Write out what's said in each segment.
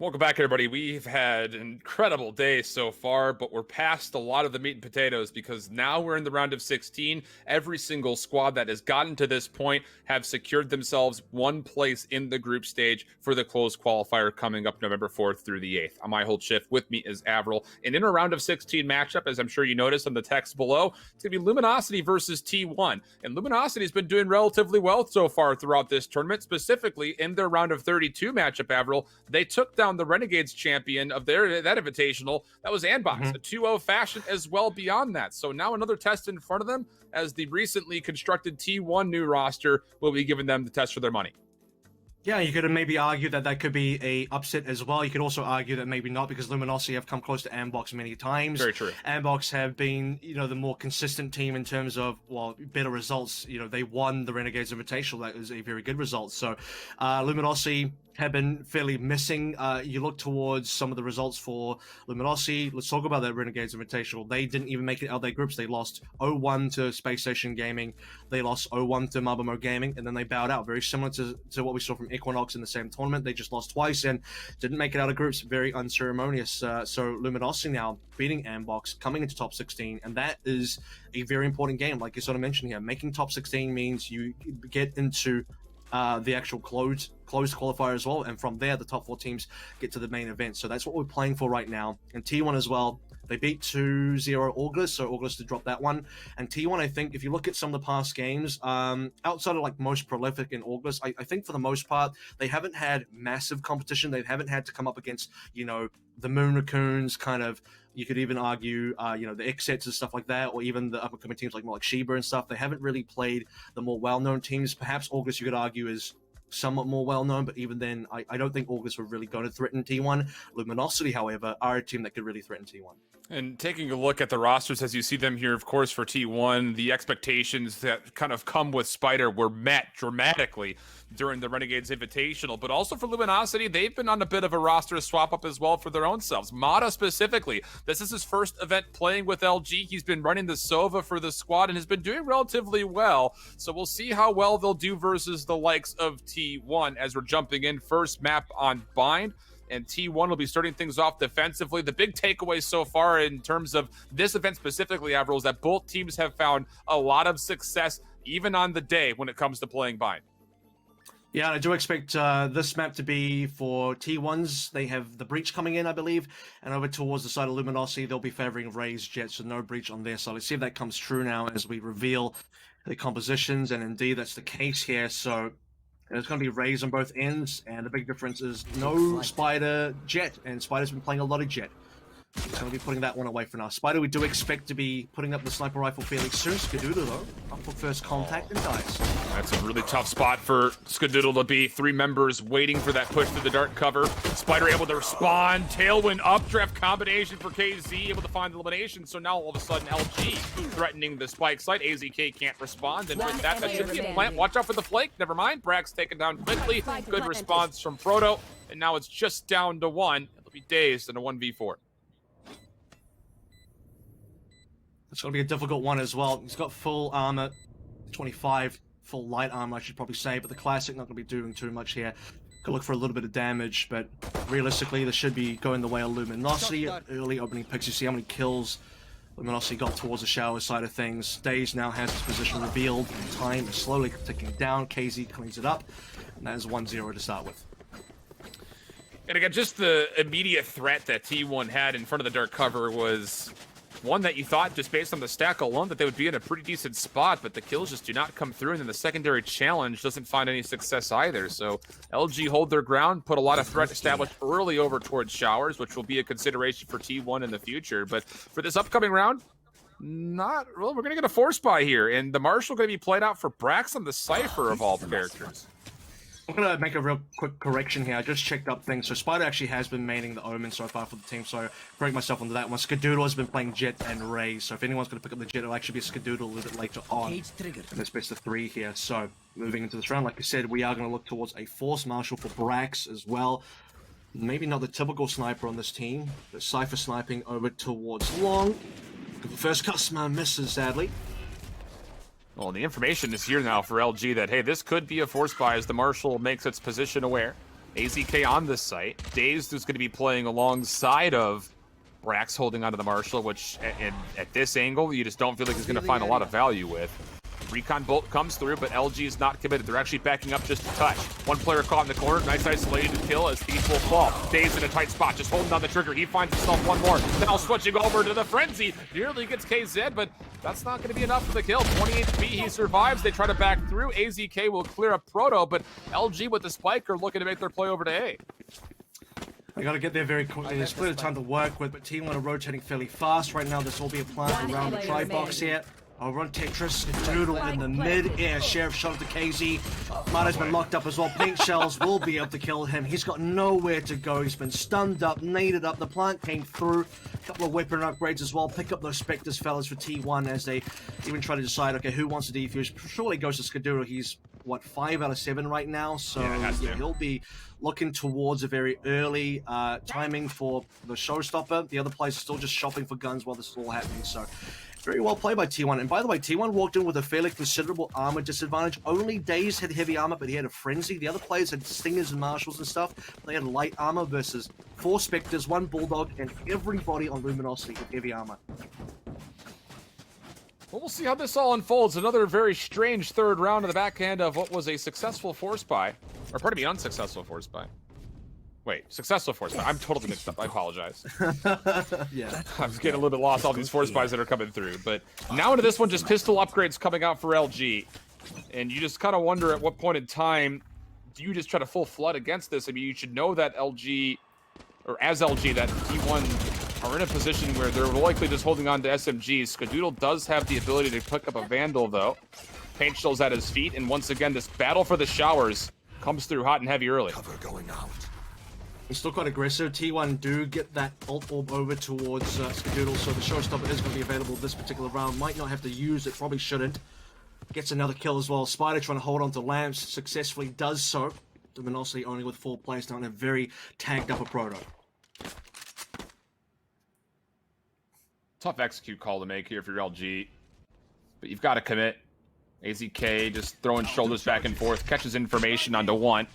Welcome back, everybody. We've had an incredible day so far, but we're past a lot of the meat and potatoes because now we're in the round of 16. Every single squad that has gotten to this point have secured themselves one place in the group stage for the closed qualifier coming up November 4th through the 8th. I'm iHoldShift. With me is Avril. And in a round of 16 matchup, as I'm sure you noticed on the text below, it's going to be Luminosity versus T1. And Luminosity has been doing relatively well so far throughout this tournament, specifically in their round of 32 matchup, Avril. They took down the Renegades champion of that invitational. That was Anbox, a 2-0 fashion as well beyond that. So now another test in front of them as the recently constructed T1 new roster will be giving them the test for their money. Yeah, you could maybe argue that that could be a upset as well. You could also argue that maybe not because Luminosity have come close to Ambox many times. Very true. Ambox have been, the more consistent team in terms of, better results. They won the Renegades Invitational. That was a very good result. So Luminosity have been fairly missing. You look towards some of the results for Luminosity. Let's talk about that Renegades Invitational. They didn't even make it out of their groups. They lost 0-1 to Space Station Gaming. They lost 0-1 to Mabamo Gaming, and then they bowed out. Very similar to what we saw from Equinox in the same tournament. They just lost twice and didn't make it out of groups. Very unceremonious. So Luminosity now beating Ambox, coming into top 16, and that is a very important game. Like you sort of mentioned here, making top 16 means you get into the actual closed qualifier as well, and from there the top 4 teams get to the main event. So that's what we're playing for right now. And T1 as well, they beat 2-0 August, so August to drop that one. And T1, I think if you look at some of the past games, outside of like most prolific in August, I think for the most part they haven't had massive competition. They haven't had to come up against the Moon Raccoons, kind of, you could even argue, the X-Sets and stuff like that, or even the up-and-coming teams like more like Sheba and stuff. They haven't really played the more well-known teams. Perhaps August, you could argue, is somewhat more well-known, but even then, I don't think August were really going to threaten T1. Luminosity, however, are a team that could really threaten T1. And taking a look at the rosters as you see them here, of course, for T1, the expectations that kind of come with Spider were met dramatically during the Renegades Invitational. But also for Luminosity, they've been on a bit of a roster swap up as well for their own selves. Mata specifically, this is his first event playing with LG. He's been running the Sova for the squad and has been doing relatively well. So we'll see how well they'll do versus the likes of T1 as we're jumping in. First map on Bind. And T1 will be starting things off defensively. The big takeaway so far in terms of this event specifically, Avril, is that both teams have found a lot of success even on the day when it comes to playing Bind. Yeah, I do expect this map to be for T1s. They have the Breach coming in, I believe, and over towards the side of Luminosity, they'll be favoring Ray's Jet, so no Breach on their side. Let's see if that comes true now as we reveal the compositions, and indeed that's the case here. So there's going to be Rays on both ends, and the big difference is no Spider Jet, and Spider's been playing a lot of Jet. He's going to be putting that one away for now. Spider, we do expect to be putting up the sniper rifle fairly soon. Skadoodle, though, up for first contact and dies. That's a really tough spot for Skadoodle to be. 3 members waiting for that push through the dark cover. Spider able to respond. Tailwind updraft combination for KZ, able to find the elimination. So now all of a sudden LG threatening the spike site. AZK can't respond. And with that should be a plant. Watch out for the flake. Never mind. Brax taken down quickly. Good response from Proto. And now it's just down to 1. It'll be dazed in a 1v4. It's going to be a difficult one as well. He's got full armor, 25 full light armor, I should probably say, but the Classic not going to be doing too much here. Could look for a little bit of damage, but realistically, this should be going the way of Luminosity. Early opening picks, you see how many kills Luminosity got towards the shower side of things. Daze now has his position revealed, and time is slowly ticking down. KZ cleans it up, and that is 1-0 to start with. And again, just the immediate threat that T1 had in front of the dark cover was one that you thought, just based on the stack alone, that they would be in a pretty decent spot, but the kills just do not come through, and then the secondary challenge doesn't find any success either. So LG hold their ground, put a lot of threat established early over towards showers, which will be a consideration for T1 in the future. But for this upcoming round, we're going to get a force buy here, and the Marshal going to be played out for Brax on the Cypher of all characters. I'm going to make a real quick correction here. I just checked up things. So Spider actually has been maining the Omen so far for the team, so correct myself onto that one. Skadoodle has been playing Jet and Ray, so if anyone's going to pick up the Jet, it'll actually be Skadoodle a little bit later on. And it's best of 3 here. So moving into this round, like I said, we are going to look towards a Force Marshal for Brax as well. Maybe not the typical sniper on this team, but Cypher sniping over towards Long. The first customer misses, sadly. Well, the information is here now for LG that, hey, this could be a force buy as the Marshal makes its position aware. AZK on this site. Dazed is going to be playing alongside of Brax holding onto the Marshall, which at this angle, you just don't feel like he's going to find a lot of value with. Recon Bolt comes through, but LG is not committed. They're actually backing up just a touch. One player caught in the corner. Nice isolated kill as Thief will fall. Dazed in a tight spot, just holding down the trigger. He finds himself one more. Now switching over to the Frenzy. Nearly gets KZ, but that's not going to be enough for the kill. 20 HP, he survives. They try to back through. AZK will clear up Proto, but LG with the spike are looking to make their play over to A. They got to get there very quickly. There's plenty of time to work with, but T1 are rotating fairly fast right now. This will be a plant around the try box here. I'll run Tetris, Doodle in the mid-air. Sheriff shot at the KZ. Marta's been locked up as well. Pink Shells will be able to kill him. He's got nowhere to go. He's been stunned up, naded up. The plant came through. A couple of weapon upgrades as well. Pick up those Spectres, fellas, for T1 as they even try to decide, okay, who wants to defuse? Surely goes to Skadoodle. He's, what, 5 out of 7 right now? So yeah, he'll be looking towards a very early timing for the showstopper. The other players are still just shopping for guns while this is all happening. So very well played by T1. And by the way, T1 walked in with a fairly considerable armor disadvantage. Only Daze had heavy armor, but he had a Frenzy. The other players had Stingers and Marshals and stuff. They had light armor versus 4 Spectres, 1 Bulldog, and everybody on Luminosity with heavy armor. Well, we'll see how this all unfolds. Another very strange third round of the backhand of what was a successful force buy. Or pardon me, unsuccessful force buy. Wait, successful force buy. I'm totally mixed up. I apologize. Yeah. I'm getting a little bit lost, all these force buys that are coming through. But now into this one, just pistol upgrades coming out for LG. And you just kind of wonder at what point in time do you just try to full flood against this? I mean, you should know that LG, or as LG, that T1 are in a position where they're likely just holding on to SMGs. Skadoodle does have the ability to pick up a Vandal, though. Paint Shell's at his feet, and once again, this battle for the showers comes through hot and heavy early. Cover going out. He's still quite aggressive. T1 do get that ult orb over towards Skadoodle, so the showstopper is going to be available this particular round. Might not have to use it, probably shouldn't. Gets another kill as well. Spider trying to hold on to Lamps, successfully does so. Luminosity only with 4 players down, a very tagged up a Proto. Tough execute call to make here if you're LG, but you've got to commit. AZK just throwing shoulders back and forth, catches information onto 1.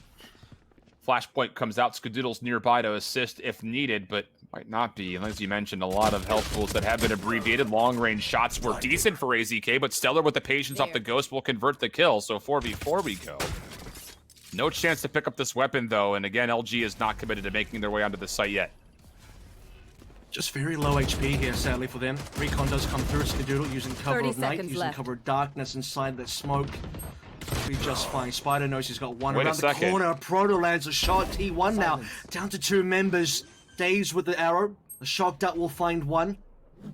Flashpoint comes out. Skadoodle's nearby to assist if needed, but might not be. And as you mentioned, a lot of health pools that have been abbreviated. Long-range shots were decent for AZK, but Stellar with the patience off the Ghost will convert the kill. So 4v4 we go. No chance to pick up this weapon, though. And again, LG is not committed to making their way onto the site yet. Just very low HP here, sadly, for them. Recon does come through. Skadoodle using cover of night, using cover of darkness inside that smoke. Be just fine. Spider knows he's got 1 around the corner. Proto lands a shot. T1 now down to 2 members. Dazed with the arrow. The shock dart will find 1.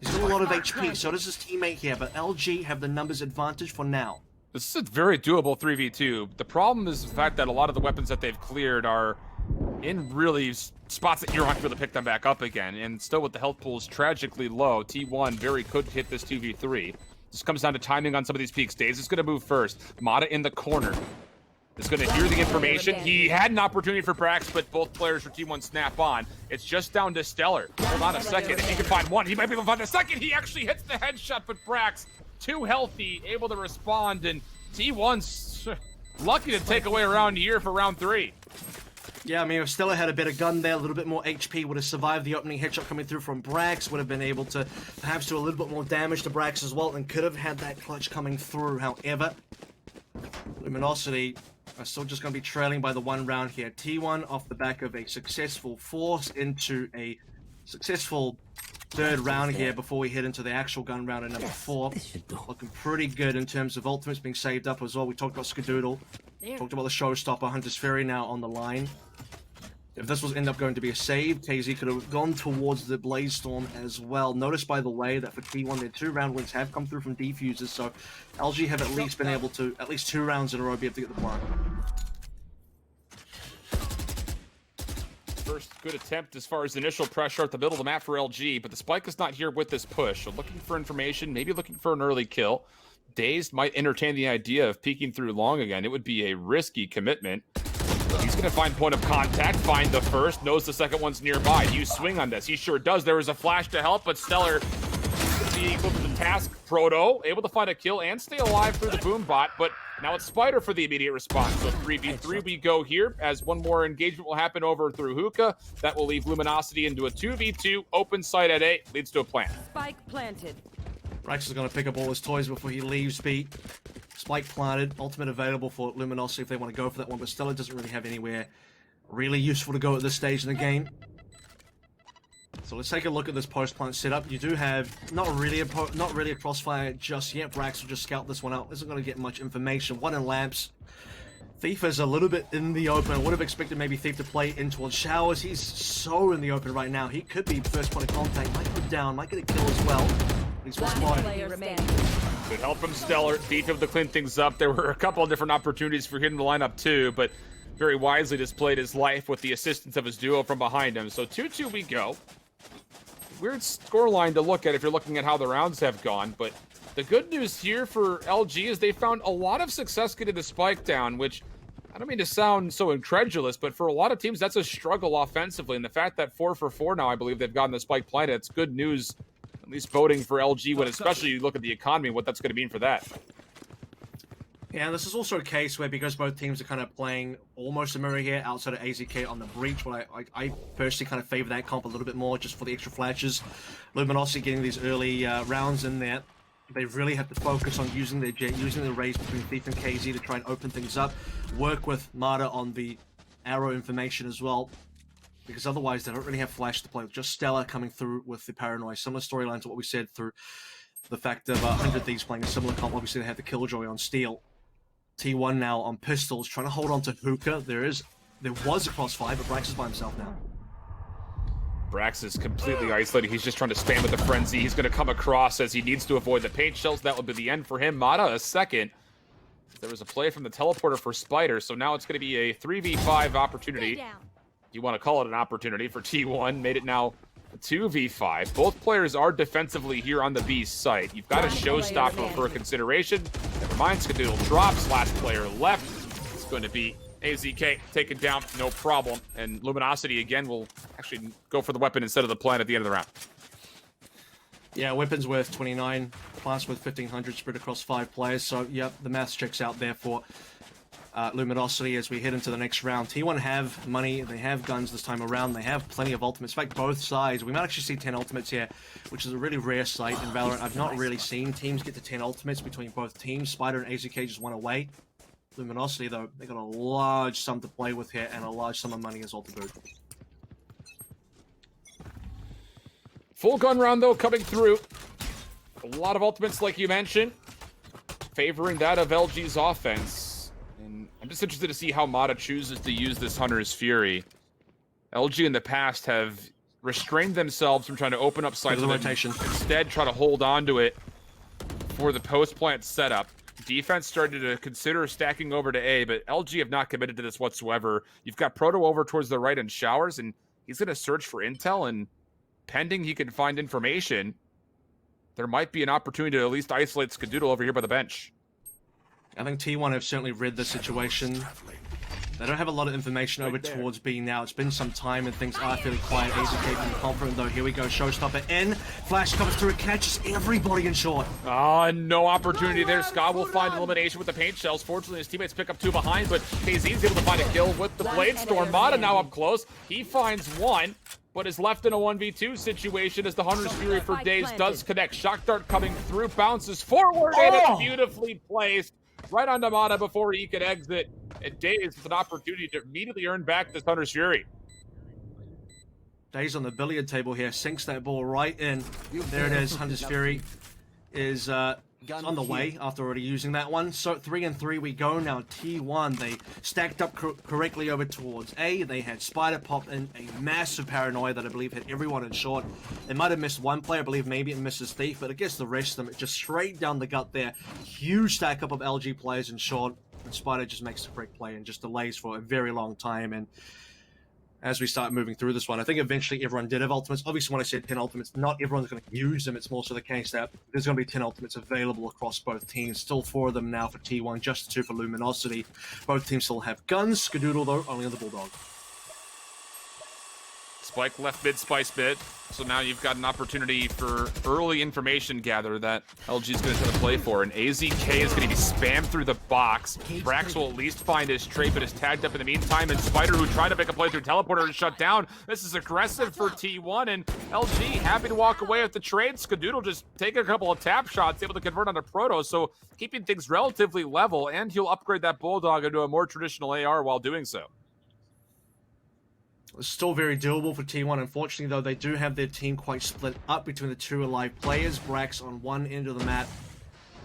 He's got a lot of HP, so does his teammate here, but LG have the numbers advantage for now. This is a very doable 3v2. The problem is the fact that a lot of the weapons that they've cleared are in really spots that you're not going to be able to pick them back up again. And still with the health pools tragically low, T1 very could hit this 2v3. This comes down to timing on some of these peaks. Daze is going to move first. Mata in the corner is going to hear the information. He had an opportunity for Brax, but both players for T1 snap on. It's just down to Stellar. Hold on a second. If he can find 1, he might be able to find a second. He actually hits the headshot, but Brax, too healthy, able to respond. And T1's lucky to take away around here for round 3. Yeah, I mean, if Stella had a better gun there, a little bit more HP, would have survived the opening headshot coming through from Brax, would have been able to perhaps do a little bit more damage to Brax as well, and could have had that clutch coming through. However, Luminosity are still just going to be trailing by the 1 round here. T1 off the back of a successful force into a successful 3rd round here before we head into the actual gun round at number 4. Looking pretty good in terms of ultimates being saved up as well. We talked about Skadoodle. Talked about the showstopper, Hunter's Ferry now on the line. If this was end up going to be a save, KZ could have gone towards the Blaze Storm as well. Notice, by the way, that for T1, their 2 round wins have come through from defusers, so LG have at least been able to, at least 2 rounds in a row, be able to get the plant. First good attempt as far as initial pressure at the middle of the map for LG, but the spike is not here with this push. So looking for information, maybe looking for an early kill. Dazed might entertain the idea of peeking through long again. It would be a risky commitment. He's going to find point of contact, find the first, knows the second one's nearby. Do you swing on this? He sure does. There was a flash to help, but Stellar be equal to the task. Proto able to find a kill and stay alive through the boom bot, but now it's Spider for the immediate response. So 3v3 we go here, as one more engagement will happen over through Hookah. That will leave Luminosity into a 2v2. Open site at A, leads to a plant. Spike planted. Brax is going to pick up all his toys before he leaves B. Spike planted, ultimate available for Luminosity if they want to go for that one, but Stella doesn't really have anywhere really useful to go at this stage in the game. So let's take a look at this post-plant setup. You do have not really a crossfire just yet. Brax will just scout this one out. Isn't going to get much information. One in lamps. Thief is a little bit in the open. I would have expected maybe Thief to play in towards showers. He's so in the open right now. He could be first point of contact. Might go down. Might get a kill as well. He's spotted. Good help from Stellar. Thief able to clean things up. There were a couple of different opportunities for him to line up too, but very wisely displayed his life with the assistance of his duo from behind him. So 2-2 we go. Weird scoreline to look at if you're looking at how the rounds have gone, but the good news here for LG is they found a lot of success getting the spike down, which I don't mean to sound so incredulous, but for a lot of teams, that's a struggle offensively. And the fact that 4 for 4 now, I believe they've gotten the spike planted, it's good news, at least voting for LG, when especially you look at the economy, what that's going to mean for that. Yeah, this is also a case where because both teams are kind of playing almost a mirror here outside of AZK on the breach, but I personally kind of favor that comp a little bit more just for the extra flashes. Luminosity getting these early rounds in there. They really have to focus on using their jet, using the race between Thief and KZ to try and open things up. Work with Mata on the arrow information as well, because otherwise they don't really have flash to play with. Just Stella coming through with the paranoia. Similar storyline to what we said through the fact of 100 Thieves playing a similar comp. Obviously they have the Killjoy on Steel. T1 now on pistols, trying to hold on to Hookah. There was a crossfire, but Brax is by himself now. Brax is completely isolated. He's just trying to spam with the frenzy. He's going to come across as he needs to avoid the paint shells. That will be the end for him. Mata a second. There was a play from the teleporter for Spider, so now it's going to be a 3v5 opportunity. You want to call it an opportunity for T1. Made it now a 2v5. Both players are defensively here on the B site. You've got a showstopper for a consideration. Never mind, Skadoodle drops. Last player left. It's going to be AZK taken down, no problem. And Luminosity again will actually go for the weapon instead of the plant at the end of the round. Yeah, weapons worth 29, plants worth 1500 spread across 5 players. So, yep, the maths checks out there for Luminosity as we head into the next round. T1 have money, they have guns this time around, they have plenty of ultimates. In fact, both sides, we might actually see 10 ultimates here, which is a really rare sight in Valorant. I've not really seen teams get to 10 ultimates between both teams. Spider and AZK just went away. Luminosity, though, they got a large sum to play with here and a large sum of money as well to boot. Full gun round, though, coming through. A lot of ultimates, like you mentioned, favoring that of LG's offense. And I'm just interested to see how Mata chooses to use this Hunter's Fury. LG in the past have restrained themselves from trying to open up sites. Instead, try to hold on to it for the post-plant setup. Defense started to consider stacking over to A, but LG have not committed to this whatsoever. You've got Proto over towards the right in showers, and he's going to search for intel, and pending he can find information, there might be an opportunity to at least isolate Skadoodle over here by the bench. I think T1 have certainly read the situation. They don't have a lot of information over towards B now. It's been some time and things are fairly quiet. AZK being confident though. Here we go. Showstopper in. Flash comes through. Catches everybody in short. No opportunity there. Scott will find elimination with the paint shells. Fortunately, his teammates pick up 2 behind, but KZ's able to find a kill with the Blade Storm. Mata now up close. He finds 1, but is left in a 1v2 situation as the Hunter's Fury for Days does connect. Shock Dart coming through. Bounces forward and it's beautifully placed right onto Mata before he could exit. And Days with an opportunity to immediately earn back this Hunter's Fury. Days on the billiard table here, sinks that ball right in. There it is. Hunter's Fury is on the way after already using that one. So 3 and 3 we go now. T1, they stacked up correctly over towards A. They had Spider pop in a massive paranoia that I believe hit everyone in short. It might have missed one player, I believe maybe it misses Thief, but I guess the rest of them, just straight down the gut there. Huge stack up of LG players in short. And Spider just makes the correct play and just delays for a very long time. And as we start moving through this one, I think eventually everyone did have ultimates. Obviously, when I said 10 ultimates, not everyone's going to use them. It's more so the case that there's going to be 10 ultimates available across both teams. Still 4 of them now for T1, just 2 for Luminosity. Both teams still have guns. Skadoodle, though, only on the Bulldog. Spike left mid, Spice mid. So now you've got an opportunity for early information gather that LG is going to try to play for. And AZK is going to be spammed through the box. Brax will at least find his trait, but is tagged up in the meantime. And Spider, who tried to make a play through teleporter, is shut down. This is aggressive for T1, and LG happy to walk away with the trade. Skadoodle just taking a couple of tap shots, able to convert onto Proto, so keeping things relatively level, and he'll upgrade that Bulldog into a more traditional AR while doing so. It's still very doable for T1. Unfortunately, though, they do have their team quite split up between the two alive players. Brax on one end of the map.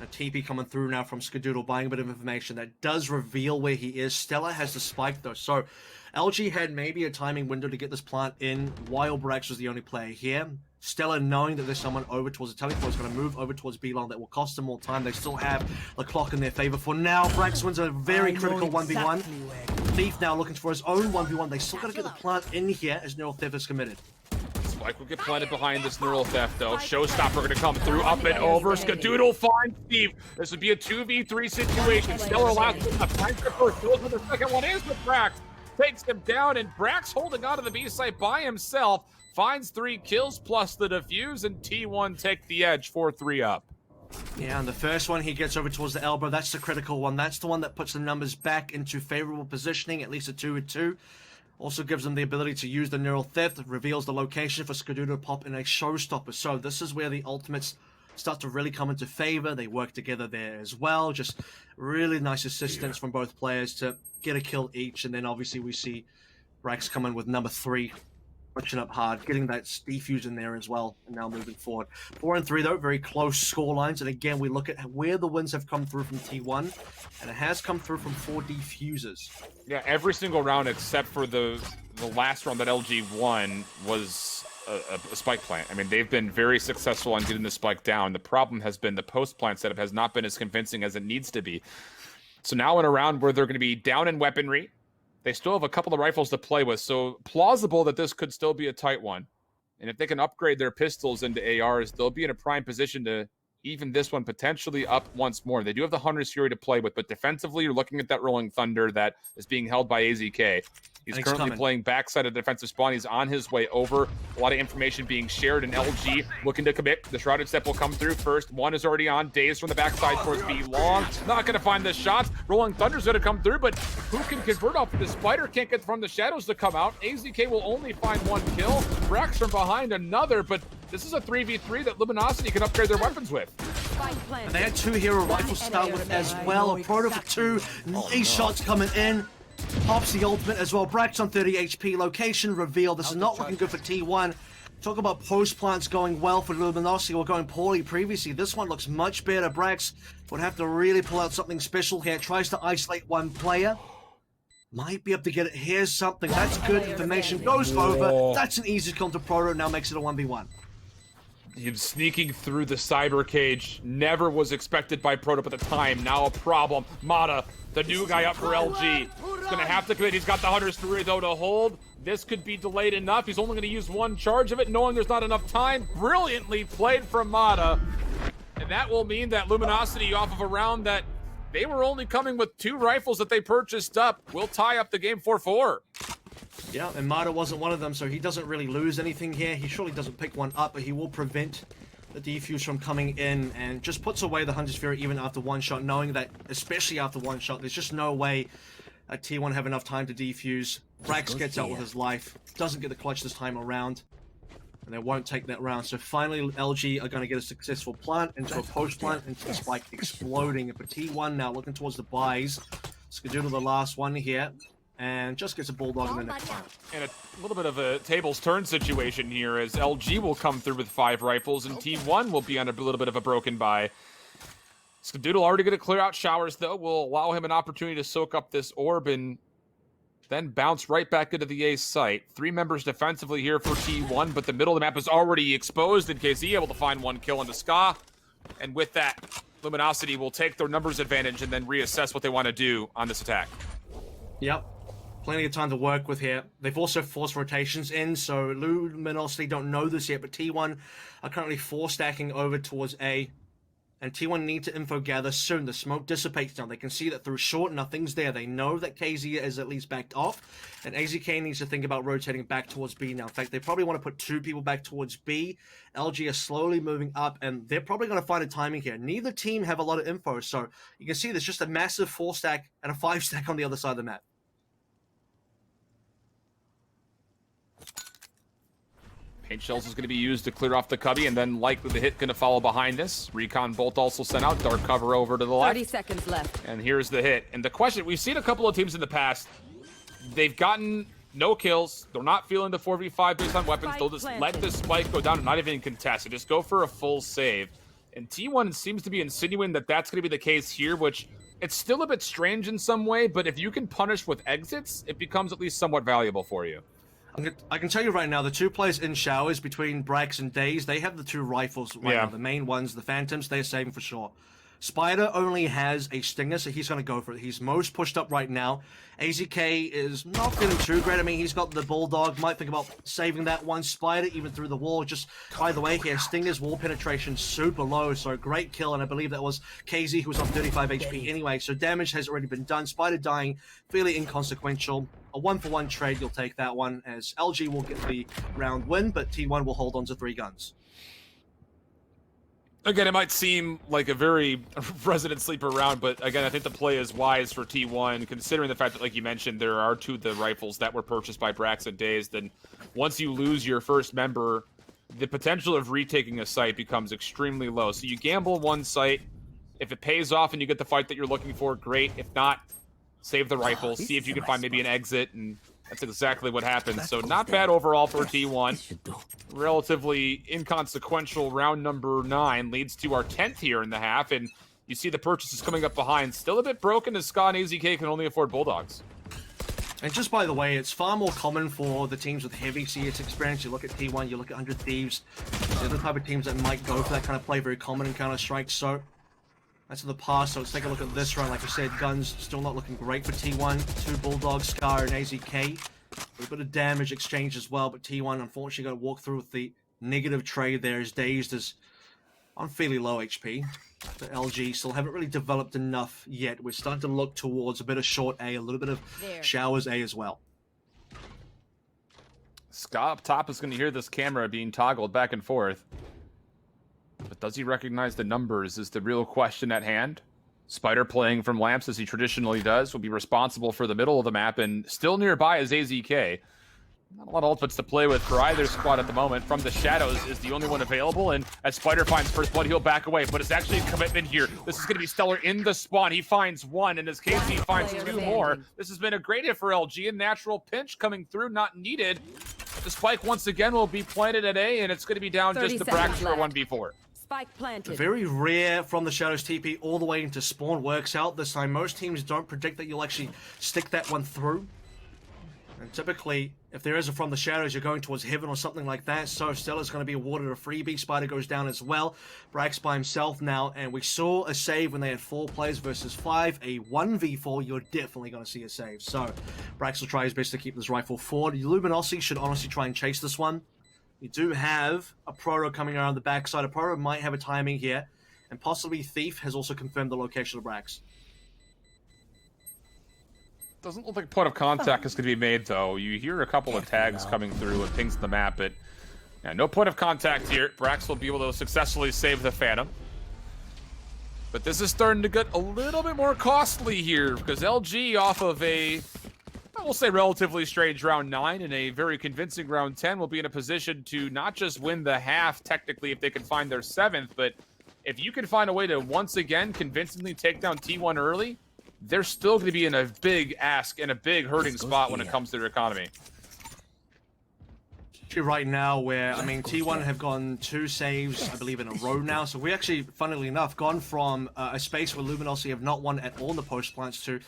A TP coming through now from Skadoodle, buying a bit of information that does reveal where he is. Stella has the spike, though. So LG had maybe a timing window to get this plant in while Brax was the only player here. Stella, knowing that there's someone over towards the teleport, is going to move over towards B-Long. That will cost them more time. They still have the clock in their favor. For now, Brax wins a very critical 1v1. Thief now looking for his own 1v1. They still got to get the plant in here as Neural Theft is committed. Spike will get planted behind this Neural Theft, though. Showstopper going to come through, up and over. Skadoodle finds Steve. This would be a 2v3 situation. Stellar last one. Finds the first. Goes with the second one. Is with Brax. Takes him down, and Brax holding onto the B site by himself. Finds 3 kills plus the defuse, and T1 take the edge, 4-3 up. Yeah, and the first one he gets over towards the elbow. That's the critical one. That's the one that puts the numbers back into favorable positioning, at least a 2-2. Also gives them the ability to use the Neural Theft. It reveals the location for Skadoodle to pop in a showstopper. So this is where the ultimates start to really come into favor. They work together there as well. Just really nice assistance from both players to get a kill each. And then obviously we see Brax come in with number 3. Pushing up hard, getting that defuse in there as well, and now moving forward. 4-3 though, very close score lines, and again we look at where the wins have come through from T1, and it has come through from 4 defuses. Yeah, every single round except for the last round that LG won was a spike plant. I mean, they've been very successful on getting the spike down. The problem has been the post plant setup has not been as convincing as it needs to be. So now in a round where they're going to be down in weaponry, they still have a couple of rifles to play with, so plausible that this could still be a tight one. And if they can upgrade their pistols into ARs, they'll be in a prime position to even this one potentially up once more. They do have the Hunter's Fury to play with, but defensively, you're looking at that Rolling Thunder that is being held by AZK. He's currently playing backside of the defensive spawn. He's on his way over. A lot of information being shared, and LG looking to commit. The Shrouded Step will come through first. One is already on. Daze from the backside towards B-Long. Not going to find the shots. Rolling Thunder's going to come through, but who can convert off of the Spider? Can't get from the shadows to come out. AZK will only find 1 kill. Brax from behind another, but this is a 3v3 that Luminosity can upgrade their weapons with. And they had 2 hero rifles to start with as well. A Proto for 2. Nice shots coming in. Pops the ultimate as well. Brax on 30 HP. Location reveal. This is not looking good for T1. Talk about post plants going well for Luminosity or going poorly previously. This one looks much better. Brax would have to really pull out something special here. Tries to isolate 1 player. Might be able to get it. Here's something. That's good information. Goes over. That's an easy kill to Proto. Now makes it a 1v1. Him sneaking through the cyber cage never was expected by Proto at the time. Now a problem. Mata, the new guy up for LG. He's going to have to commit. He's got the Hunter's Fury, though, to hold. This could be delayed enough. He's only going to use 1 charge of it, knowing there's not enough time. Brilliantly played from Mata. And that will mean that Luminosity, off of a round that they were only coming with 2 rifles that they purchased up, will tie up the game 4-4. Yeah, and Mata wasn't one of them, so he doesn't really lose anything here. He surely doesn't pick one up, but he will prevent the defuse from coming in and just puts away the Hunter's Fury even after 1 shot, knowing that, especially after 1 shot, there's just no way a T1 have enough time to defuse. Brax gets out with his life, doesn't get the clutch this time around, and they won't take that round. So finally, LG are going to get a successful plant into a post plant, into the spike exploding. And for T1 now, looking towards the buys. Skadoodle the last one here. And just gets a Bulldog in the next round. And a little bit of a tables turn situation here as LG will come through with 5 rifles and T1 will be on a little bit of a broken buy. Skadoodle already going to clear out showers, though. Will allow him an opportunity to soak up this orb and then bounce right back into the A site. 3 members defensively here for T1, but the middle of the map is already exposed in case he able to find 1 kill into Ska. And with that, Luminosity will take their numbers advantage and then reassess what they want to do on this attack. Yep. Plenty of time to work with here. They've also forced rotations in, so Luminosity don't know this yet, but T1 are currently 4 stacking over towards A. and T1 need to info gather soon. The smoke dissipates now. They can see that through short, nothing's there. They know that KZ is at least backed off, and AZK needs to think about rotating back towards B now. In fact, they probably want to put 2 people back towards B. LG are slowly moving up, and they're probably going to find a timing here. Neither team have a lot of info, so you can see there's just a massive 4-stack and a 5-stack on the other side of the map. Paint shells is going to be used to clear off the cubby, and then likely the hit going to follow behind this. Recon bolt also sent out. Dark cover over to the left. 30 seconds left. And here's the hit. And the question, we've seen a couple of teams in the past. They've gotten no kills. They're not feeling the 4v5 based on weapons. They'll just let this spike go down and not even contest. So just go for a full save. And T1 seems to be insinuating that that's going to be the case here, which it's still a bit strange in some way. But if you can punish with exits, it becomes at least somewhat valuable for you. I can tell you right now, the 2 players in showers between Brax and Daze, they have the 2 rifles right now. The main ones, the Phantoms, they're saving for sure. Spider only has a Stinger, so he's going to go for it. He's most pushed up right now. AZK is not feeling too great. I mean, he's got the Bulldog. Might think about saving that one. Spider even through the wall. Just, by the way, here, Stinger's wall penetration super low, so great kill. And I believe that was KZ, who was on 35 HP anyway. So damage has already been done. Spider dying, fairly inconsequential. A 1-for-1 trade, you'll take that one, as LG will get the round win, but T1 will hold on to 3 guns. Again, it might seem like a very resident sleeper round, but again, I think the play is wise for T1, considering the fact that, like you mentioned, there are 2 of the rifles that were purchased by Brax and Daze. Then once you lose your first member, the potential of retaking a site becomes extremely low. So you gamble one site. If it pays off and you get the fight that you're looking for, great. If not, save the rifles, see if you can find maybe an exit, and that's exactly what happened. So not bad overall for T1. Relatively inconsequential round number 9 leads to our 10th here in the half, and you see the purchases coming up behind. Still a bit broken as Scott and AZK can only afford Bulldogs. And just by the way, it's far more common for the teams with heavy CS experience. You look at T1, you look at 100 Thieves. They're the type of teams that might go for that kind of play, very common in Counter-Strike. So that's in the past, so let's take a look at this round. Like I said, guns still not looking great for T1. 2 Bulldogs, Scar and AZK. A bit of damage exchange as well, but T1 unfortunately got to walk through with the negative trade there, as Dazed is on fairly low HP. The LG still haven't really developed enough yet. We're starting to look towards a bit of short A, a little bit of showers A as well. Scott up top is going to hear this camera being toggled back and forth. But does he recognize the numbers is the real question at hand. Spider playing from lamps as he traditionally does will be responsible for the middle of the map, and still nearby is AZK. Not a lot of ultimates to play with for either squad at the moment. From the shadows is the only one available, and as Spider finds first blood, he'll back away, but it's actually a commitment here. This is going to be Stellar in the spawn. He finds 1, and as KZ finds 2 more. This has been a great hit for LG, and natural pinch coming through, not needed. The spike once again will be planted at A, and it's going to be down just to Brax for 1v4. Spike planted. Very rare from the Shadows TP all the way into spawn works out this time. Most teams don't predict that you'll actually stick that one through. And typically, if there is a from the Shadows, you're going towards Heaven or something like that. So Stella's going to be awarded a freebie. Spider goes down as well. Brax by himself now. And we saw a save when they had 4 players versus 5. A 1v4, you're definitely going to see a save. So Brax will try his best to keep this rifle forward. Luminosity should honestly try and chase this one. You do have a Proto coming around the backside. A Proto might have a timing here. And possibly Thief has also confirmed the location of Brax. Doesn't look like point of contact is going to be made, though. You hear a couple of tags coming through with pings in the map, but yeah, no point of contact here. Brax will be able to successfully save the Phantom. But this is starting to get a little bit more costly here, because LG off of a, I will say, relatively strange round 9 and a very convincing round 10 will be in a position to not just win the half, technically, if they can find their 7th, but if you can find a way to once again convincingly take down T1 early, they're still going to be in a big ask and a big hurting spot when it comes to their economy. Right now, where, I mean, T1 have gone 2 saves, I believe, in a row now. So we actually, funnily enough, gone from a space where Luminosity have not won at all in the post plants to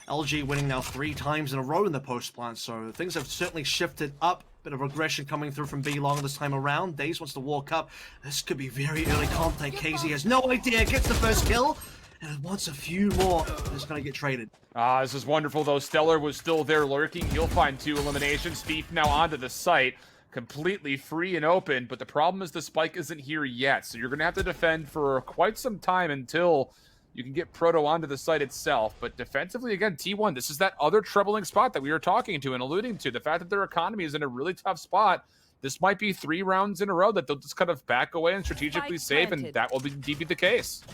LG winning now 3 times in a row in the post plants. So things have certainly shifted up. Bit of regression coming through from B long this time around. Daze wants to walk up. This could be very early contact. KZ has no idea. Gets the first kill. And wants a few more. It's going to get traded. This is wonderful, though. Stellar was still there lurking. He'll find 2 eliminations. Thief now onto the site. completely free and open, but the problem is the spike isn't here yet, so you're going to have to defend for quite some time until you can get Proto onto the site itself. But defensively, again, T1, this is that other troubling spot that we were talking to and alluding to. The fact that their economy is in a really tough spot. This might be 3 rounds in a row that they'll just kind of back away and strategically save, and that will be the case.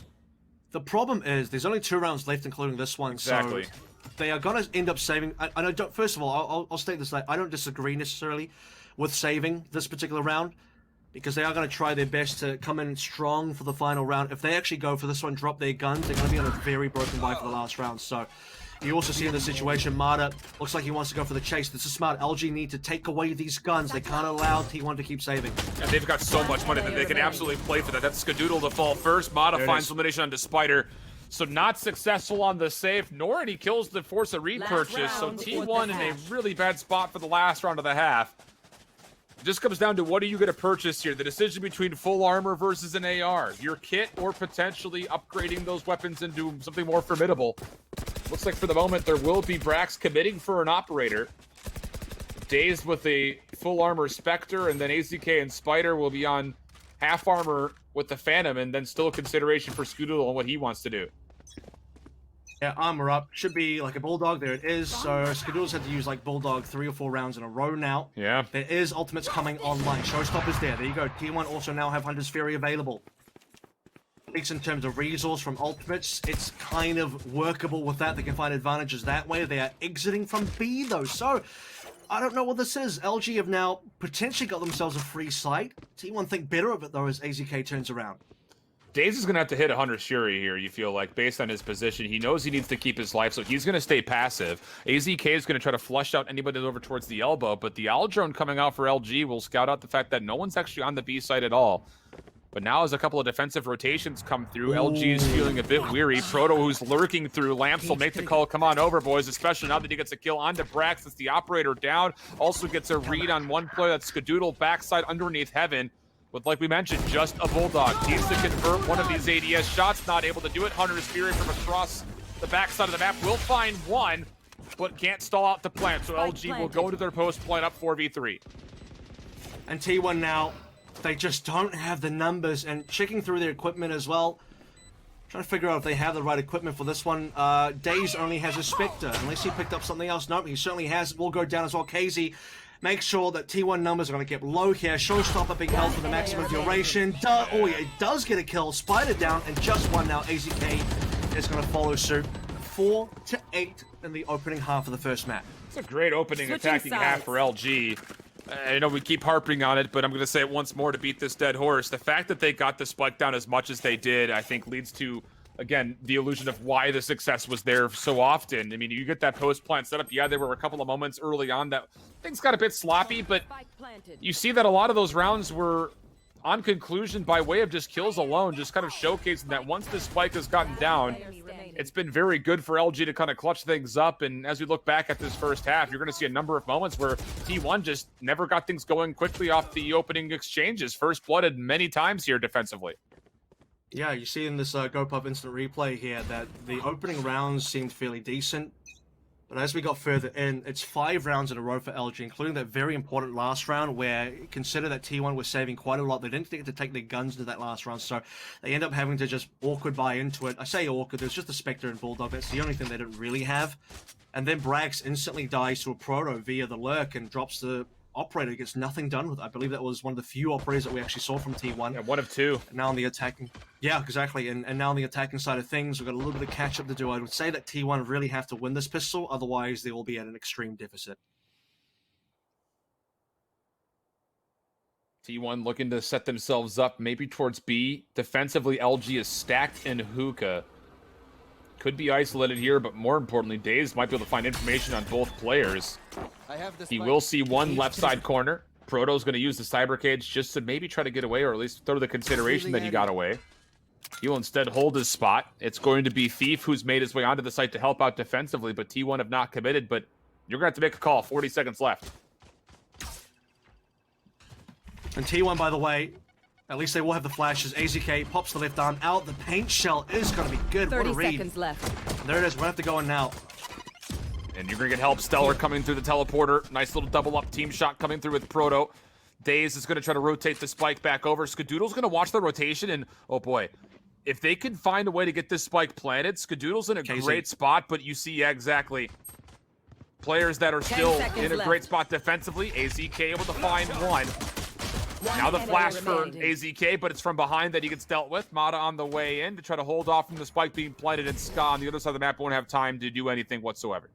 The problem is there's only 2 rounds left, including this one. Exactly. So they are going to end up saving. And I don't. First of all, I'll state this: that I don't disagree necessarily with saving this particular round, because they are going to try their best to come in strong for the final round. If they actually go for this one, drop their guns, they're going to be on a very broken line for the last round. So you also see in this situation, Marta looks like he wants to go for the chase. This is smart. LG need to take away these guns. They can't allow T1 to keep saving. And they've got so much money that they can absolutely play for that. That's Skadoodle to fall first. Mata finds elimination onto Spider. So not successful on the save, nor any kills to force a repurchase. So T1 in a really bad spot for the last round of the half. It just comes down to what are you going to purchase here? The decision between full armor versus an AR. Your kit or potentially upgrading those weapons into something more formidable. Looks like for the moment there will be Brax committing for an operator. Dazed with a full armor Spectre, and then AZK and Spider will be on half armor with the Phantom, and then still a consideration for Skadoodle on what he wants to do. Yeah, armor up. Should be like a Bulldog. There it is. So Skadoodle's had to use like Bulldog 3 or 4 rounds in a row now. Yeah. There is ultimates coming online. Showstopper's there. There you go. T1 also now have Hunter's Fury available. At least in terms of resource from ultimates, it's kind of workable with that. They can find advantages that way. They are exiting from B though. So I don't know what this is. LG have now potentially got themselves a free site. T1 think better of it though as AZK turns around. Daze is going to have to hit a Hunter's Fury here, you feel like, based on his position. He knows he needs to keep his life, so he's going to stay passive. AZK is going to try to flush out anybody over towards the elbow, but the Owl Drone coming out for LG will scout out the fact that no one's actually on the B side at all. But now as a couple of defensive rotations come through, LG is feeling a bit weary. Proto, who's lurking through, Lamps will make the call. Come on over, boys, especially now that he gets a kill onto Brax. It's the operator down. Also gets a read on one player. That's Skadoodle backside underneath Heaven. With, like we mentioned, just a Bulldog. Needs to convert one of these ADS shots. Not able to do it. Hunter's Fury from across the backside of the map will find one, but can't stall out the plant. So LG will go to their post, plant up 4v3. And T1 now, they just don't have the numbers. And checking through their equipment as well, trying to figure out if they have the right equipment for this one. Daze only has a Spectre, unless he picked up something else. Nope, he certainly has. It will go down as well. KZ make sure that T1 numbers are going to get low here. Showstopper being held for the maximum duration. Oh yeah, it does get a kill. Spider down, and just one now. AZK is going to follow suit. 4-8 in the opening half of the first map. It's a great opening attacking half for LG. I know we keep harping on it, but I'm going to say it once more to beat this dead horse. The fact that they got the spike down as much as they did, I think, leads to, again, the illusion of why the success was there so often. I mean, you get that post-plant setup. Yeah, there were a couple of moments early on that things got a bit sloppy, but you see that a lot of those rounds were on conclusion by way of just kills alone, just kind of showcasing that once the spike has gotten down, it's been very good for LG to kind of clutch things up. And as we look back at this first half, you're going to see a number of moments where T1 just never got things going quickly off the opening exchanges. First blooded many times here defensively. Yeah, you see in this GoPuff instant replay here that the opening rounds seemed fairly decent. But as we got further in, it's 5 rounds in a row for LG, including that very important last round where, consider that T1 was saving quite a lot. They didn't get to take their guns into that last round, so they end up having to just awkward buy into it. I say awkward, there's just a Spectre and Bulldog. That's the only thing they didn't really have. And then Brax instantly dies to a Proto via the lurk and drops the operator, gets nothing done with it. I believe that was one of the few operators that we actually saw from T1. Yeah, one of two. Now on the attacking, yeah, exactly. And now on the attacking side of things, we've got a little bit of catch up to do. I would say that T1 really have to win this pistol, otherwise they will be at an extreme deficit. T1 looking to set themselves up maybe towards B. Defensively, LG is stacked in hookah. Could be isolated here, but more importantly, Daze might be able to find information on both players. He will see one left side corner. Proto's going to use the cyber cage just to maybe try to get away, or at least throw the consideration that he got away. He will instead hold his spot. It's going to be Thief, who's made his way onto the site to help out defensively, but T1 have not committed, but you're going to have to make a call. 40 seconds left. And T1, by the way, at least they will have the flashes. AZK pops the left arm out. The paint shell is going to be good. 30 what a read. seconds left. There it is. We're going to have to go in now. And you're going to get help. Stellar coming through the teleporter. Nice little double up team shot coming through with Proto. Daze is going to try to rotate the spike back over. Skadoodle's going to watch the rotation, and oh boy, if they can find a way to get this spike planted, Skadoodle's in a great spot, but you see, yeah, exactly. Players that are still in a great spot defensively. AZK able to find one. Now the flash for AZK, but it's from behind that he gets dealt with. Mata on the way in to try to hold off from the spike being planted, and Ska on the other side of the map won't have time to do anything whatsoever.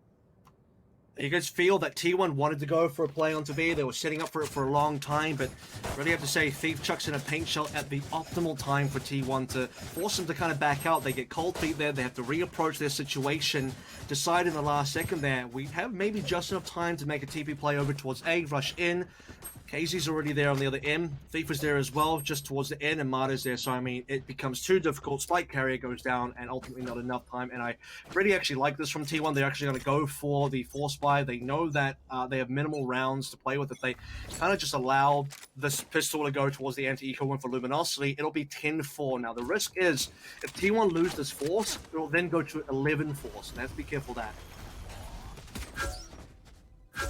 You guys feel that T1 wanted to go for a play onto B. They were setting up for it for a long time, but really have to say Thief chucks in a paint shell at the optimal time for T1 to force them to kind of back out. They get cold feet there. They have to reapproach their situation. Decide in the last second there. We have maybe just enough time to make a TP play over towards A, rush in. KZ's already there on the other end. Thief is there as well, just towards the end, and Mata's there. So, I mean, it becomes too difficult. Spike carrier goes down, and ultimately not enough time. And I really actually like this from T1. They're actually going to go for the force buy. They know that they have minimal rounds to play with. If they kind of just allow this pistol to go towards the anti-eco one for Luminosity, it'll be 10-4. Now, the risk is, if T1 lose this force, it'll then go to 11 force. And they have to be careful of that.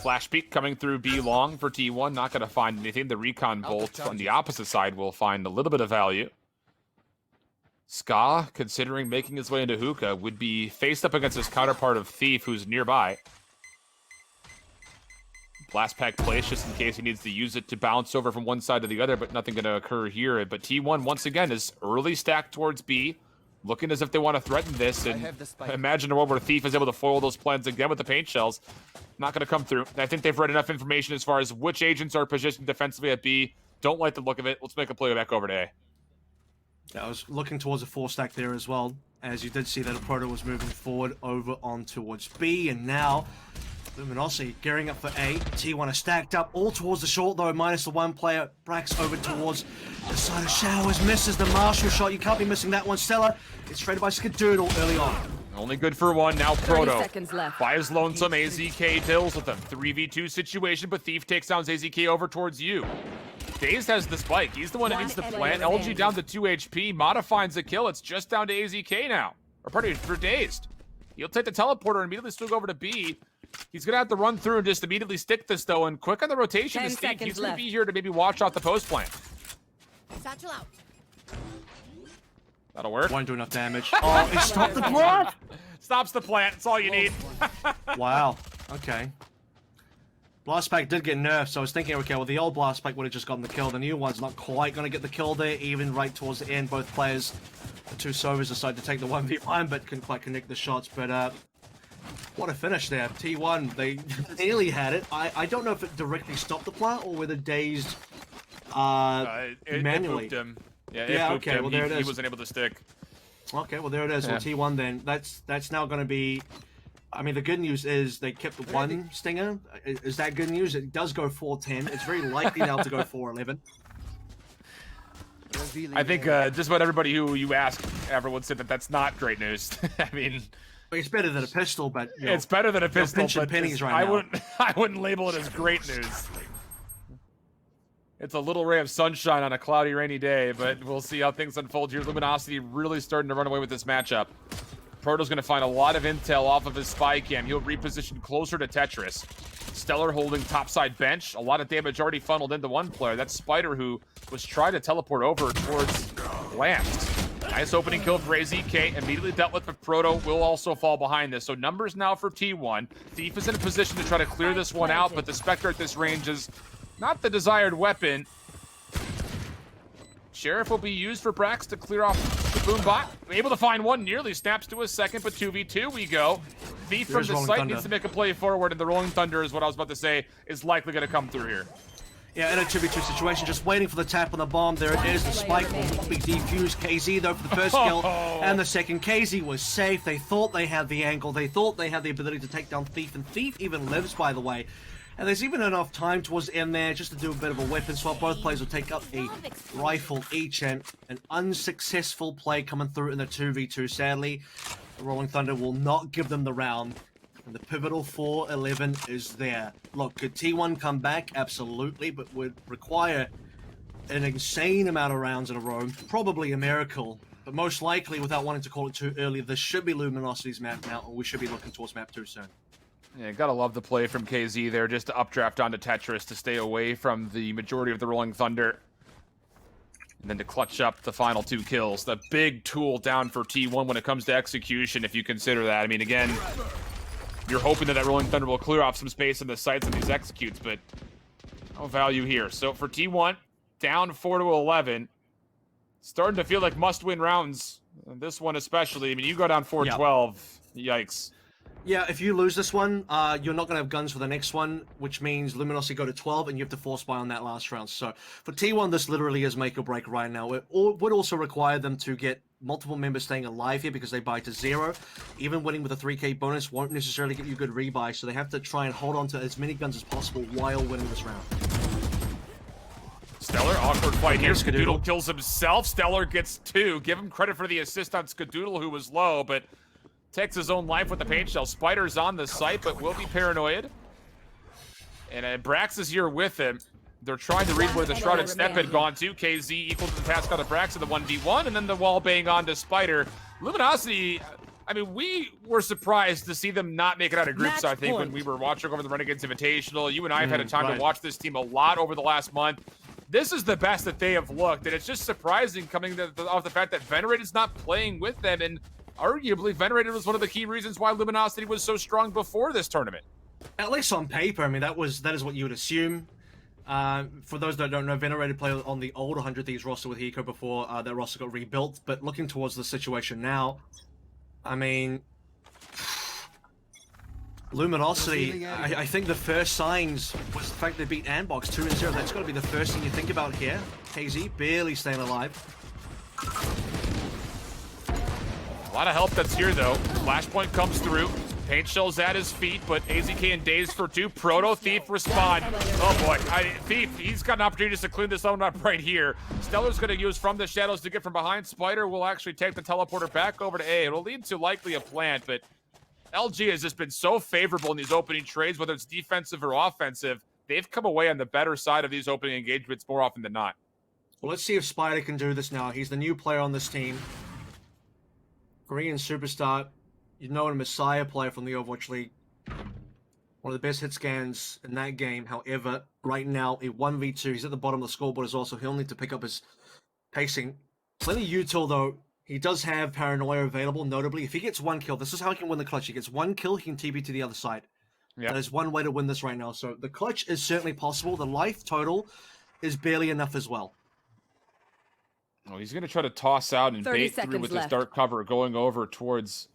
Flash peek coming through B long for T1. Not going to find anything. The recon bolt on the opposite side will find a little bit of value. Ska, considering making his way into hookah, would be faced up against his counterpart of Thief, who's nearby. Blast pack place just in case he needs to use it to bounce over from one side to the other, but nothing going to occur here. But T1, once again, is early stacked towards B, looking as if they want to threaten this, and imagine a world where Thief is able to foil those plans again with the paint shells. Not going to come through. I think they've read enough information as far as which agents are positioned defensively at B. Don't like the look of it. Let's make a play back over to A. Yeah, I was looking towards a 4-stack there as well, as you did see that a Proto was moving forward over on towards B, and now Luminosity gearing up for A. T1 are stacked up all towards the short, though, minus the one player. Brax over towards the side of Showers, misses the Marshall shot. You can't be missing that one. Stella, it's traded by Skadoodle early on. Only good for one. Now Proto left. by his lonesome. AZK deals with them. 3v2 situation, but Thief takes down AZK over towards you. Daze has the spike. He's the one that needs to plant. LG down to 2 HP. Mata finds a kill. It's just down to AZK now. Or pardon me, for Dazed. He'll take the teleporter and immediately swing over to B. He's going to have to run through and just immediately stick this, though. And quick on the rotation is Thief. He's going to be here to maybe watch out the post plant. Satchel out. That'll work. Won't do enough damage. Oh, he stopped the plant! Stops the plant. That's all you need. Wow. Okay. Blast Pack did get nerfed, so I was thinking, okay, well, the old Blast Pack would have just gotten the kill. The new one's not quite going to get the kill there, even right towards the end. Both players, the two Sovers, decide to take the 1v1, but couldn't quite connect the shots. But what a finish there. T1, they nearly had it. I don't know if it directly stopped the plant or whether Dazed manually. It him. Yeah, okay, him. well, there it is. He wasn't able to stick. Okay, well, there it is. Yeah. Well, T1 then, that's now going to be... I mean, the good news is they kept the one stinger. Is that good news? It does go 4-10. It's very likely now to go 4-11. I think just about everybody who you ask, everyone said that that's not great news. I mean... It's better than a pistol, but... You know, it's better than a pistol, but pennies right now. I wouldn't label it as great news. It's a little ray of sunshine on a cloudy, rainy day, but we'll see how things unfold here. Luminosity really starting to run away with this matchup. Proto's going to find a lot of intel off of his spy cam. He'll reposition closer to Tetris. Stellar holding topside bench. A lot of damage already funneled into one player. That's Spider, who was trying to teleport over towards Lance. Nice opening kill for AZK. Immediately dealt with, but Proto will also fall behind this. So numbers now for T1. Thief is in a position to try to clear this one out, but the Spectre at this range is not the desired weapon. Sheriff will be used for Brax to clear off the boom bot. Able to find one, nearly snaps to a second, but 2v2 we go. Thief from the site needs to make a play forward, and the Rolling Thunder is what I was about to say, is likely going to come through here. Yeah, in a 2v2 situation, just waiting for the tap on the bomb. There it is. The spike will be defused. KZ, though, for the first kill. And the second, KZ was safe. They thought they had the angle. They thought they had the ability to take down Thief. And Thief even lives, by the way. And there's even enough time towards the end there just to do a bit of a weapon swap. Both players will take up a rifle each, and an unsuccessful play coming through in the 2v2. Sadly, the Rolling Thunder will not give them the round. And the pivotal 4-11 is there. Look, could T1 come back? Absolutely, but would require an insane amount of rounds in a row. Probably a miracle. But most likely, without wanting to call it too early, this should be Luminosity's map now, or we should be looking towards map 2 soon. Yeah, gotta love the play from KZ there, just to updraft onto Tetris to stay away from the majority of the Rolling Thunder. And then to clutch up the final 2 kills. The big tool down for T1 when it comes to execution, if you consider that. I mean, again, you're hoping that Rolling Thunder will clear off some space in the sights of these executes, but no value here. So for T1, down 4-11. Starting to feel like must-win rounds. This one especially. I mean, you go down 4-12. Yikes. Yeah, if you lose this one, you're not going to have guns for the next one, which means Luminosity go to 12, and you have to force buy on that last round. So for T1, this literally is make or break right now. It would also require them to get multiple members staying alive here because they buy to 0. Even winning with a 3k bonus won't necessarily get you good rebuy, so they have to try and hold on to as many guns as possible while winning this round. Stellar, awkward fight here. Skadoodle kills himself. Stellar gets 2. Give him credit for the assist on Skadoodle, who was low, but takes his own life with the paint shell. Spider's on the site, but will be paranoid. And Brax is here with him. They're trying to read where the Shrouded Step had gone to. KZ equal to the task out of Brax in the 1v1, and then the wall bang on to Spider. Luminosity, I mean, we were surprised to see them not make it out of groups, I think, when we were watching over the Renegades Invitational. You and I have had a time to watch this team a lot over the last month. This is the best that they have looked, and it's just surprising coming off the fact that Venerated's not playing with them, and arguably Venerated was one of the key reasons why Luminosity was so strong before this tournament. At least on paper, I mean, that is what you would assume. For those that don't know, Venerated played on the old 100 Thieves roster with Hiko before that roster got rebuilt, but looking towards the situation now, I mean, Luminosity, I think the first signs was the fact they beat Andbox 2-0. That's got to be the first thing you think about here. KZ barely staying alive. A lot of help that's here, though. Flashpoint comes through. Paint shell's at his feet, but AZK and Daze for 2. Proto Thief respond. Oh boy, Thief, he's got an opportunity just to clean this one up right here. Stellar's gonna use From the Shadows to get from behind. Spider will actually take the teleporter back over to A. It'll lead to likely a plant, but LG has just been so favorable in these opening trades, whether it's defensive or offensive. They've come away on the better side of these opening engagements more often than not. Well, let's see if Spider can do this now. He's the new player on this team. Korean superstar, you know, a Messiah player from the Overwatch League. One of the best hit scans in that game. However, right now, a 1v2. He's at the bottom of the scoreboard as well, so he'll need to pick up his pacing. Plenty util, though. He does have Paranoia available, notably. If he gets 1 kill, this is how he can win the clutch. He gets 1 kill, he can TP to the other side. Yep. That is one way to win this right now. So the clutch is certainly possible. The life total is barely enough as well. Oh, he's going to try to toss out and bait through with his dark cover going over towards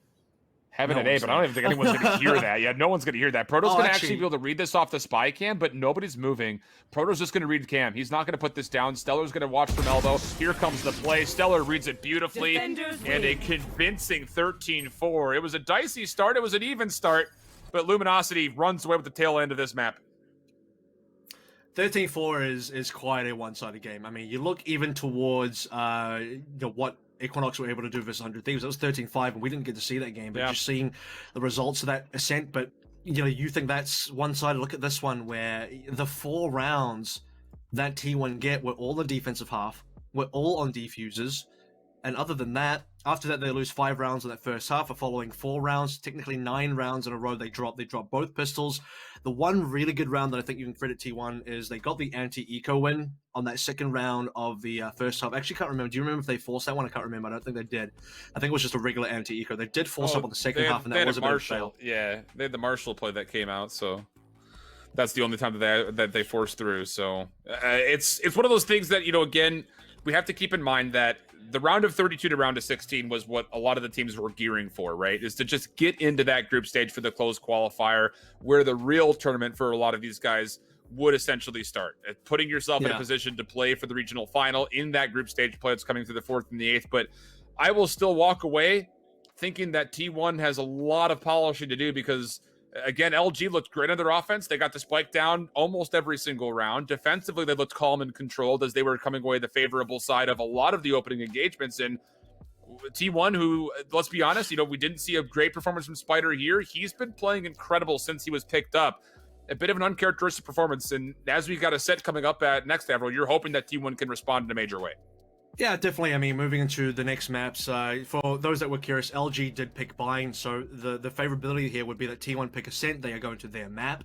Heaven and A, but I don't even think anyone's going to hear that. Yeah, no one's going to hear that. Proto's going to actually be able to read this off the spy cam, but nobody's moving. Proto's just going to read cam. He's not going to put this down. Stellar's going to watch from elbow. Here comes the play. Stellar reads it beautifully, and a convincing 13-4. It was a dicey start. It was an even start, but Luminosity runs away with the tail end of this map. 13-4 is quite a one-sided game. I mean, you look even towards what Equinox were able to do versus 100 Thieves. That was 13-5, and we didn't get to see that game. But just seeing the results of that ascent, but you think that's one-sided. Look at this one, where the 4 rounds that T1 get were all the defensive half, were all on defusers, and other than that, after that they lose 5 rounds in that first half. The following 4 rounds, technically 9 rounds in a row, they drop both pistols. The one really good round that I think you can credit T1 is they got the anti-eco win on that second round of the first half. I actually can't remember. Do you remember if they forced that one? I can't remember. I don't think they did. I think it was just a regular anti-eco. They did force up on the second half, and that was a bit of a fail. Yeah, they had the Marshall play that came out, so that's the only time that they forced through. So it's one of those things that, again, we have to keep in mind that the round of 32 to round of 16 was what a lot of the teams were gearing for, right? Is to just get into that group stage for the closed qualifier, where the real tournament for a lot of these guys would essentially start. Putting yourself in a position to play for the regional final in that group stage play that's coming through the 4th and the 8th. But I will still walk away thinking that T1 has a lot of polishing to do because, again, LG looked great on their offense. They got the spike down almost every single round. Defensively, they looked calm and controlled as they were coming away the favorable side of a lot of the opening engagements. And T1, who, let's be honest, we didn't see a great performance from Spider here. He's been playing incredible since he was picked up. A bit of an uncharacteristic performance. And as we got a set coming up at next Avril, you're hoping that T1 can respond in a major way. Yeah, definitely. I mean, moving into the next maps, for those that were curious, LG did pick Bind, so the favorability here would be that T1 pick Ascent, they are going to their map.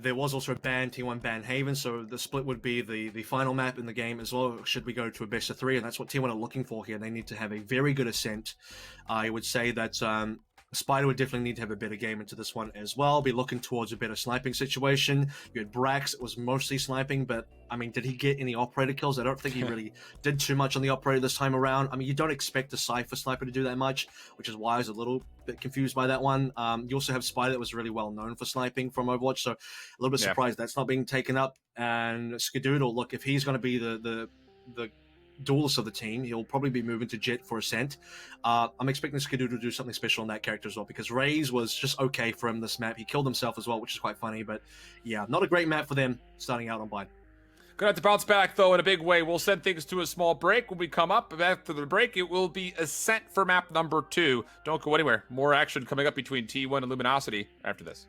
There was also a ban, T1 ban Haven, so the split would be the final map in the game as well, should we go to a best of 3, and that's what T1 are looking for here. They need to have a very good Ascent. I would say that Spider would definitely need to have a better game into this one as well, be looking towards a better sniping situation. You had Brax, it was mostly sniping, but I mean, did he get any operator kills? I don't think he really did too much on the operator this time around. I mean, you don't expect a Cypher sniper to do that much, which is why I was a little bit confused by that one. You also have Spider that was really well known for sniping from Overwatch, so a little bit surprised that's not being taken up. And Skadoodle, look, if he's going to be the duelist of the team, he'll probably be moving to Jet for Ascent. I'm expecting Skadoodle to do something special on that character as well, because Raze was just okay for him this map. He killed himself as well, which is quite funny, but yeah, not a great map for them starting out on Bind. Gonna have to bounce back, though, in a big way. We'll send things to a small break. When we come up after the break, it will be Ascent for map number 2. Don't go anywhere. More action coming up between T1 and Luminosity after this.